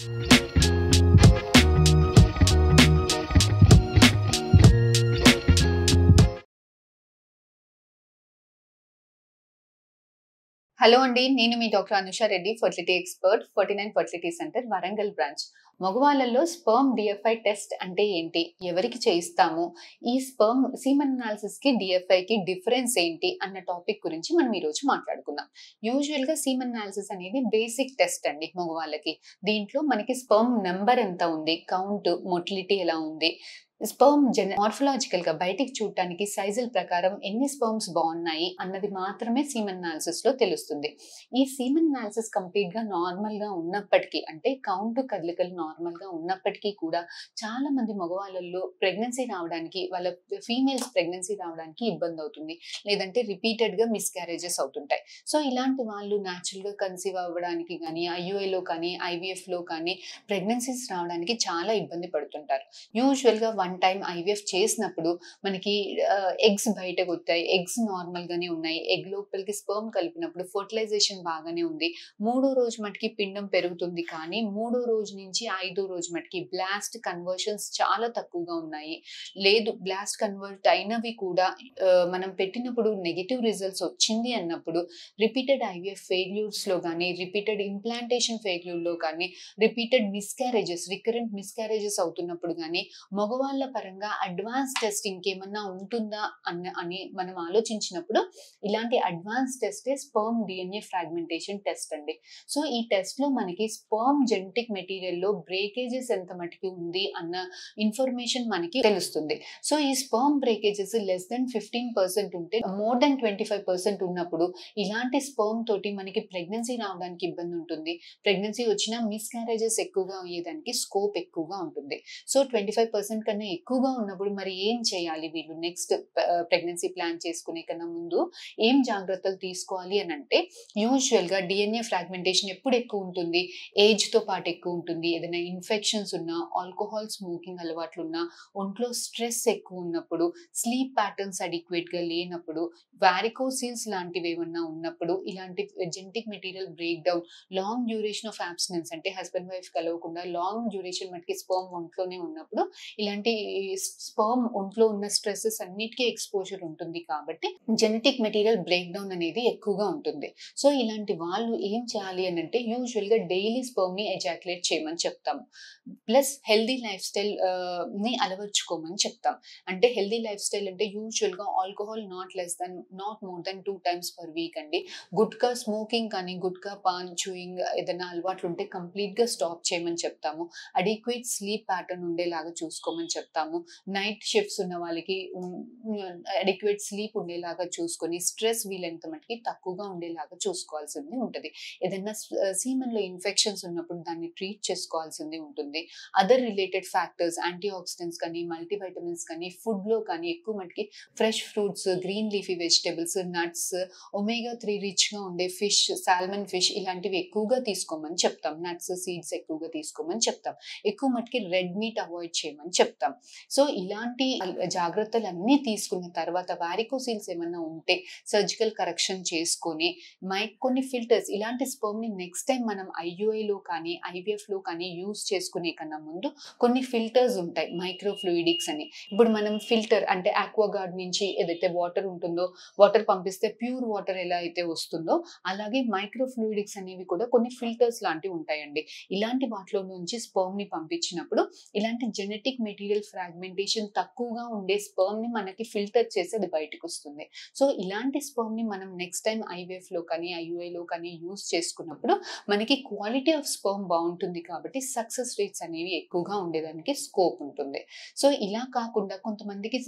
Hello అండి, నేను మీ doctor Anusha Reddy, fertility expert, 49 fertility centre, Warangal branch. మగవాళ్ళలో స్పర్మ్ డిఎఫ్ఐ టెస్ట్ అంటే ఏంటి, ఎవరికి చేయిస్తాము, ఈ స్పర్మ్ సీమన్ అనాలిసిస్ కి డిఎఫ్ఐ కి డిఫరెన్స్ ఏంటి అన్న టాపిక్ గురించి మనం ఈ రోజు మాట్లాడుకుందాం. యూజువల్ గా సీమన్ అనాలిసిస్ అనేది బేసిక్ టెస్ట్ అండి మగవాళ్ళకి. దీంట్లో మనకి స్పర్మ్ నెంబర్ ఎంత ఉంది, కౌంట్, మొటిలిటీ ఎలా ఉంది, స్పర్మ్ మార్ఫలాజికల్ గా బయటికి చూడటానికి సైజుల ప్రకారం ఎన్ని స్పర్మ్స్ బాగున్నాయి అన్నది మాత్రమే సీమన్ అనాలిసిస్ లో తెలుస్తుంది. ఈ సీమన్ అనాలిసిస్ కంప్లీట్ గా నార్మల్ గా ఉన్నప్పటికీ, అంటే కౌంట్ కదలికలు నార్మల్ గా ఉన్నప్పటికీ కూడా చాలా మంది మగవాళ్ళల్లో ప్రెగ్నెన్సీ రావడానికి, వాళ్ళ ఫీమేల్స్ ప్రెగ్నెన్సీ రావడానికి ఇబ్బంది అవుతుంది, లేదంటే రిపీటెడ్ గా మిస్క్యారేజెస్ అవుతుంటాయి. సో ఇలాంటి వాళ్ళు న్యాచురల్ గా కన్సీవ్ అవ్వడానికి కానీ, ఐయుఐలో కానీ, ఐవీఎఫ్ లో కానీ ప్రెగ్నెన్సీస్ రావడానికి చాలా ఇబ్బంది పడుతుంటారు. యూజువల్ గా టైం ఐవీఎఫ్ చేసినప్పుడు మనకి ఎగ్స్ బయటకు వచ్చాయి, ఎగ్స్ నార్మల్ గానే ఉన్నాయి, ఎగ్ లోపలికి స్పర్మ్ కలిపినప్పుడు ఫర్టిలైజేషన్ బాగానే ఉంది, 3వ రోజు మటుకి పిండం పెరుగుతుంది, కానీ 3వ రోజు నుంచి 5వ రోజు మటుకి బ్లాస్ట్ కన్వర్షన్స్ చాలా తక్కువగా ఉన్నాయి. లేదు, బ్లాస్ట్ కన్వర్ట్ అయినవి కూడా మనం పెట్టినప్పుడు నెగిటివ్ రిజల్ట్స్ వచ్చింది అన్నప్పుడు రిపీటెడ్ ఐవీఎఫ్ ఫెయిల్యూర్స్ లో కానీ, రిపీటెడ్ ఇంప్లాంటేషన్ ఫెయిల్యూర్ లో కానీ, రిపీటెడ్ మిస్క్యారేజెస్, రికరెంట్ మిస్క్యారేజెస్ అవుతున్నప్పుడు కానీ మగవాళ్ళ పరంగా అడ్వాన్స్ టెస్ట్ ఇంకేమన్నా ఉంటుందా అని మనం ఆలోచించినప్పుడు ఇలాంటి అడ్వాన్స్ టెస్టే స్పర్మ్ డిఎన్ఏ ఫ్రాగ్మెంటేషన్ టెస్ట్ అండి. సో ఈ టెస్ట్ లో మనకి స్పర్మ్ జెనెటిక్ మెటీరియల్ లో బ్రేకేజెస్ ఎంత మటుకి ఉంది అన్న ఇన్ఫర్మేషన్ మనకి తెలుస్తుంది. సో ఈ స్పర్మ్ బ్రేకేజెస్ లెస్ దెన్ 15% ఉంటే, మోర్ దెన్ 25% ఉన్నప్పుడు ఇలాంటి స్పర్మ్ తోటి మనకి ప్రెగ్నెన్సీ రావడానికి ఇబ్బంది ఉంటుంది. ప్రెగ్నెన్సీ వచ్చినా మిస్క్యారేజెస్ ఎక్కువగా అయ్యేదానికి స్కోప్ ఎక్కువగా ఉంటుంది. సో 25% కన్నా ఎక్కువగా ఉన్నప్పుడు మరి ఏం చేయాలి, వీళ్ళు నెక్స్ట్ ప్రెగ్నెన్సీ ప్లాన్ చేసుకునే కన్నా ముందు ఏం జాగ్రత్తలు తీసుకోవాలి అని అంటే, యూజువల్ గా డిఎన్ఏ ఫ్రాగ్మెంటేషన్ ఎప్పుడు ఎక్కువ ఉంటుంది, ఏజ్ తో పాటు ఎక్కువ ఉంటుంది, ఏదైనా ఇన్ఫెక్షన్స్ ఉన్నా, ఆల్కహాల్ స్మోకింగ్ అలవాట్లు ఉన్నా, ఒంట్లో స్ట్రెస్ ఎక్కువ ఉన్నప్పుడు, స్లీప్ ప్యాటర్న్స్ అడిక్వేట్ గా లేనప్పుడు, వారికోసిల్స్ లాంటివి ఏమన్నా ఉన్నప్పుడు, ఇలాంటి genetic material break down, long duration of abstinence అంటే హస్బెండ్ వైఫ్ కలవకుండా లాంగ్ డ్యూరేషన్ మటుకి స్పర్మ్ ఒంట్లోనే ఉన్నప్పుడు, ఇలాంటి స్పర్మ్ ఒంట్లో ఉన్న స్ట్రెస్సెస్ అన్నిటికీ ఎక్స్పోజర్ ఉంటుంది కాబట్టి జెనెటిక్ మెటీరియల్ బ్రేక్ డౌన్ అనేది ఎక్కువగా ఉంటుంది. సో ఇలాంటి వాళ్ళు ఏం చేయాలి అని అంటే, యూజువల్ గా డైలీ స్పర్మ్ ని ఎజాక్యులేట్ చేయమని చెప్తాము, ప్లస్ హెల్దీ లైఫ్ స్టైల్ ని అలవర్చుకోమని చెప్తాం. అంటే హెల్దీ లైఫ్ స్టైల్ అంటే యూజువల్ గా alcohol not more than 2 times per week అండి. గుట్కా స్మోకింగ్ కానీ, గుట్కా పాన్ చూయింగ్ ఏదైనా అలవాట్లు ఉంటే కంప్లీట్ గా స్టాప్ చేయమని చెప్తాము. అడిక్వేట్ స్లీప్ ప్యాటర్న్ ఉండేలాగా చూసుకోమని చెప్తాము. నైట్ షిఫ్ట్స్ ఉన్న వాళ్ళకి అడిక్వేట్ స్లీప్ ఉండేలాగా చూసుకొని, స్ట్రెస్ వీలైనంత మటుకి తక్కువగా ఉండేలాగా చూసుకోవాల్సింది ఉంటుంది. ఏదైనా సీమన్ లో ఇన్ఫెక్షన్స్ ఉన్నప్పుడు దాన్ని ట్రీట్ చేసుకోవాల్సింది ఉంటుంది. Other related factors, antioxidants కానీ, మల్టీవైటమిన్స్ కానీ, ఫుడ్ లో కానీ ఎక్కువ మటుకి fresh fruits, green leafy vegetables, nuts, omega 3 rich గా ఉండే ఫిష్, సాల్మన్ ఫిష్ ఇలాంటివి ఎక్కువగా తీసుకోమని చెప్తాం. నట్స్, సీడ్స్ ఎక్కువగా తీసుకోమని చెప్తాం. ఎక్కువ మటుకి రెడ్ మీట్ అవాయిడ్ చేయమని చెప్తాం. సో ఇలాంటి జాగ్రత్తలన్నీ తీసుకున్న తర్వాత వారికోసిల్స్ ఏమన్నా ఉంటే సర్జికల్ కరెక్షన్ చేసుకొని, కొన్ని ఫిల్టర్స్, ఇలాంటి స్పర్మ్ ని నెక్స్ట్ టైం మనం ఐయుఐ లో కానీ, ఐవీఎఫ్ లో కానీ యూజ్ చేసుకునే కన్నా ముందు కొన్ని ఫిల్టర్స్ ఉంటాయి, మైక్రో ఫ్లూయిడిక్స్ అని. ఇప్పుడు మనం ఫిల్టర్ అంటే ఆక్వాగార్డ్ నుంచి ఏదైతే వాటర్ ఉంటుందో, వాటర్ పంపిస్తే ప్యూర్ వాటర్ ఎలా అయితే వస్తుందో, అలాగే మైక్రో ఫ్లూయిడిక్స్ అనేవి కూడా కొన్ని ఫిల్టర్స్ లాంటివి ఉంటాయండి. ఇలాంటి వాటిలో నుంచి స్పర్మ్ ని పంపించినప్పుడు ఇలాంటి జెనెటిక్ మెటీరియల్ ఫ్రాగ్మెంటేషన్ తక్కువగా ఉండే స్పర్మ్ ని మనకి ఫిల్టర్ చేసి అది బయటకు వస్తుంది. సో ఇలాంటి స్పర్మ్ ని మనం నెక్స్ట్ టైం ఐవీఎఫ్ లో కానీ, ఐయుఐ లో కానీ యూజ్ చేసుకున్నప్పుడు మనకి క్వాలిటీ ఆఫ్ స్పర్మ్ బాగుంటుంది కాబట్టి సక్సెస్ రేట్స్ అనేవి ఎక్కువగా ఉండేదానికి స్కోప్ ఉంటుంది. సో ఇలా కాకుండా కొంతమందికి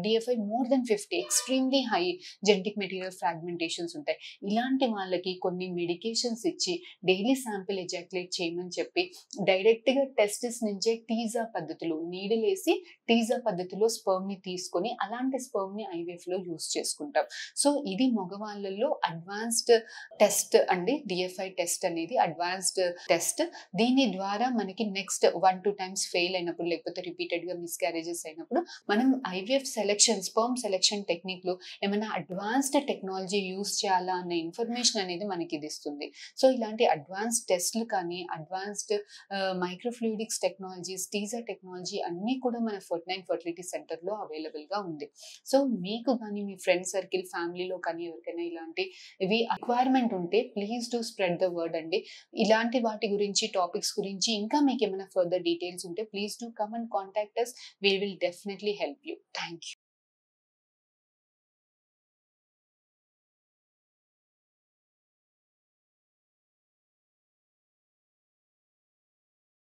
DFI more than 50 extremely high genetic material fragmentations ఉంటాయి. ఇలాంటి వాళ్ళకి కొన్ని మెడికేషన్స్ ఇచ్చి డైలీ శాంపిల్ ఎజాక్యులేట్ చేయమని చెప్పి, డైరెక్ట్ గా టెస్టిస్ నుంచే టీజా పద్ధతులు, నీడ్ నీడిల్ వేసి టీజర్ పద్ధతిలో స్పర్మ్ ని తీసుకొని అలాంటి స్పర్మ్ ని ఐవీఎఫ్ లో యూస్ చేసుకుంటాం. సో ఇది మగవాళ్ళలో అడ్వాన్స్డ్ టెస్ట్ అండి. డిఎఫ్ఐ టెస్ట్ అనేది అడ్వాన్స్డ్ టెస్ట్. దీని ద్వారా మనకి నెక్స్ట్ 1-2 టైమ్స్ ఫెయిల్ అయినప్పుడు లేకపోతే రిపీటెడ్ గా మిస్క్యారేజెస్ అయినప్పుడు మనం IVF selection, sperm selection technique లో ఏమైనా అడ్వాన్స్డ్ టెక్నాలజీ యూస్ చేయాలా అన్న ఇన్ఫర్మేషన్ అనేది మనకి ఇది ఇస్తుంది. సో ఇలాంటి అడ్వాన్స్డ్ టెస్ట్లు కానీ, advanced microfluidics technologies, teaser technology అన్నీ కూడా మన 49 ఫర్టిలిటీ సెంటర్ లో అవైలబుల్ గా ఉంది. సో మీకు కానీ మీ ఫ్రెండ్ సర్కిల్, ఫ్యామిలీలో కానీ ఎవరికైనా ఇలాంటి ఇవి రిక్వైర్మెంట్ ఉంటే please do spread the word అండి. ఇలాంటి వాటి గురించి, టాపిక్స్ గురించి ఇంకా మీకు ఏమైనా ఫర్దర్ డీటెయిల్స్ ఉంటే please do come and contact us. We will definitely help you. Thank you.